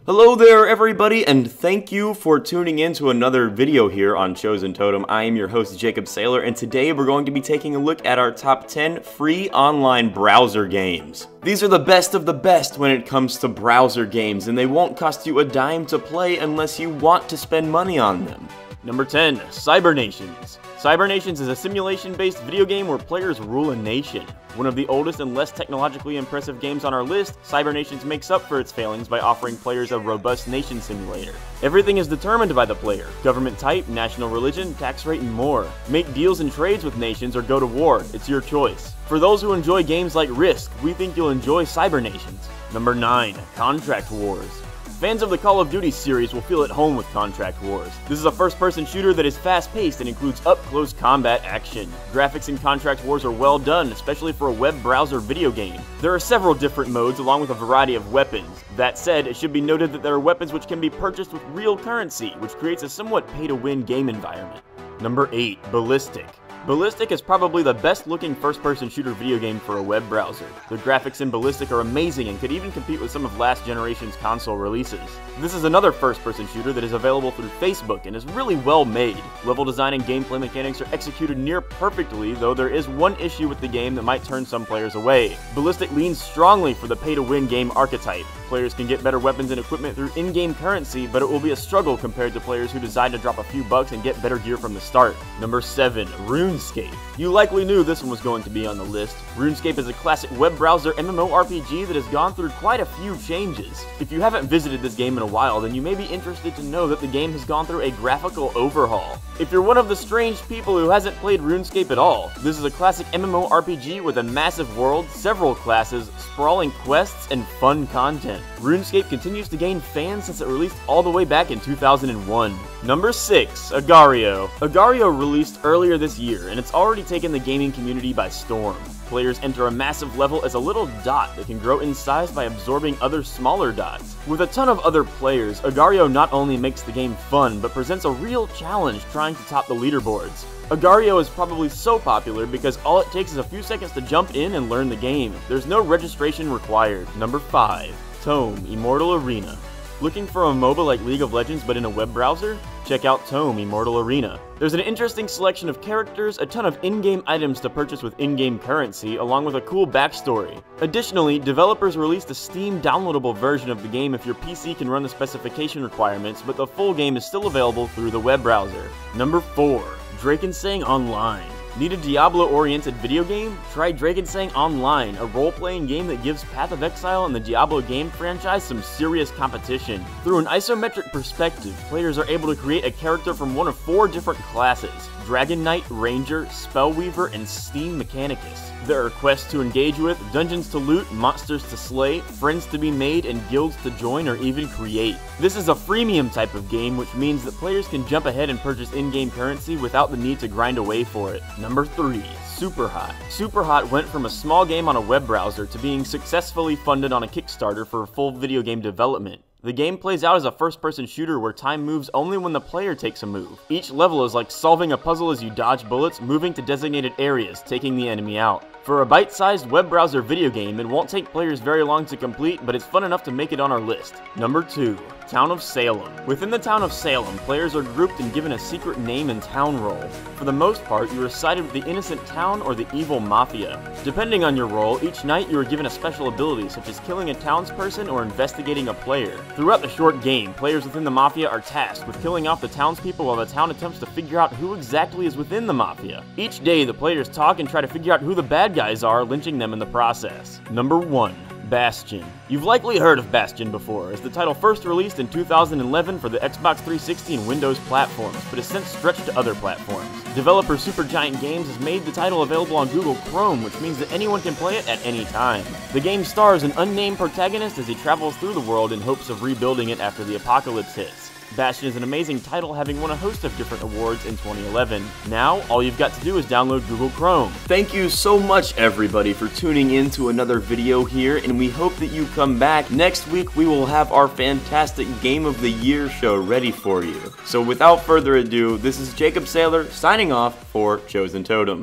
Hello there everybody, and thank you for tuning in to another video here on Chosen Totem. I am your host Jacob Saylor, and today we're going to be taking a look at our top 10 free online browser games. These are the best of the best when it comes to browser games, and they won't cost you a dime to play unless you want to spend money on them. Number 10, Cybernations. Cybernations is a simulation-based video game where players rule a nation. One of the oldest and less technologically impressive games on our list, Cybernations makes up for its failings by offering players a robust nation simulator. Everything is determined by the player: government type, national religion, tax rate, and more. Make deals and trades with nations or go to war, it's your choice. For those who enjoy games like Risk, we think you'll enjoy Cybernations. Number 9, Contract Wars. Fans of the Call of Duty series will feel at home with Contract Wars. This is a first-person shooter that is fast-paced and includes up-close combat action. Graphics in Contract Wars are well done, especially for a web browser video game. There are several different modes along with a variety of weapons. That said, it should be noted that there are weapons which can be purchased with real currency, which creates a somewhat pay-to-win game environment. Number 8, Ballistic. Ballistic is probably the best looking first-person shooter video game for a web browser. The graphics in Ballistic are amazing and could even compete with some of last generation's console releases. This is another first-person shooter that is available through Facebook and is really well made. Level design and gameplay mechanics are executed near perfectly, though there is one issue with the game that might turn some players away. Ballistic leans strongly for the pay-to-win game archetype. Players can get better weapons and equipment through in-game currency, but it will be a struggle compared to players who decide to drop a few bucks and get better gear from the start. Number 7, RuneScape. You likely knew this one was going to be on the list. RuneScape is a classic web browser MMORPG that has gone through quite a few changes. If you haven't visited this game in a while, then you may be interested to know that the game has gone through a graphical overhaul. If you're one of the strange people who hasn't played RuneScape at all, this is a classic MMORPG with a massive world, several classes, sprawling quests, and fun content. RuneScape continues to gain fans since it released all the way back in 2001. Number 6, Agar.io. Agar.io released earlier this year, and it's already taken the gaming community by storm. Players enter a massive level as a little dot that can grow in size by absorbing other smaller dots. With a ton of other players, Agar.io not only makes the game fun, but presents a real challenge trying to top the leaderboards. Agar.io is probably so popular because all it takes is a few seconds to jump in and learn the game. There's no registration required. Number 5, Tome Immortal Arena. Looking for a MOBA like League of Legends but in a web browser? Check out Tome Immortal Arena. There's an interesting selection of characters, a ton of in-game items to purchase with in-game currency, along with a cool backstory. Additionally, developers released a Steam downloadable version of the game if your PC can run the specification requirements, but the full game is still available through the web browser. Number 4, Drakensang Online. Need a Diablo-oriented video game? Try Drakensang Online, a role-playing game that gives Path of Exile and the Diablo game franchise some serious competition. Through an isometric perspective, players are able to create a character from one of 4 different classes: Dragon Knight, Ranger, Spellweaver, and Steam Mechanicus. There are quests to engage with, dungeons to loot, monsters to slay, friends to be made, and guilds to join or even create. This is a freemium type of game, which means that players can jump ahead and purchase in-game currency without the need to grind away for it. Number 3, Superhot. Superhot went from a small game on a web browser to being successfully funded on a Kickstarter for full video game development. The game plays out as a first-person shooter where time moves only when the player takes a move. Each level is like solving a puzzle as you dodge bullets, moving to designated areas, taking the enemy out. For a bite-sized web browser video game, it won't take players very long to complete, but it's fun enough to make it on our list. Number 2, Town of Salem. Within the Town of Salem, players are grouped and given a secret name and town role. For the most part, you are sided with the innocent town or the evil mafia. Depending on your role, each night you are given a special ability, such as killing a townsperson or investigating a player. Throughout the short game, players within the mafia are tasked with killing off the townspeople while the town attempts to figure out who exactly is within the mafia. Each day, the players talk and try to figure out who the bad guys are, lynching them in the process. Number 1, Bastion. You've likely heard of Bastion before, as the title first released in 2011 for the Xbox 360 and Windows platforms, but has since stretched to other platforms. Developer Supergiant Games has made the title available on Google Chrome, which means that anyone can play it at any time. The game stars an unnamed protagonist as he travels through the world in hopes of rebuilding it after the apocalypse hits. Bastion is an amazing title, having won a host of different awards in 2011. Now, all you've got to do is download Google Chrome. Thank you so much, everybody, for tuning in to another video here, and we hope that you come back. Next week, we will have our fantastic Game of the Year show ready for you. So without further ado, this is Jacob Saylor signing off for Chosen Totem.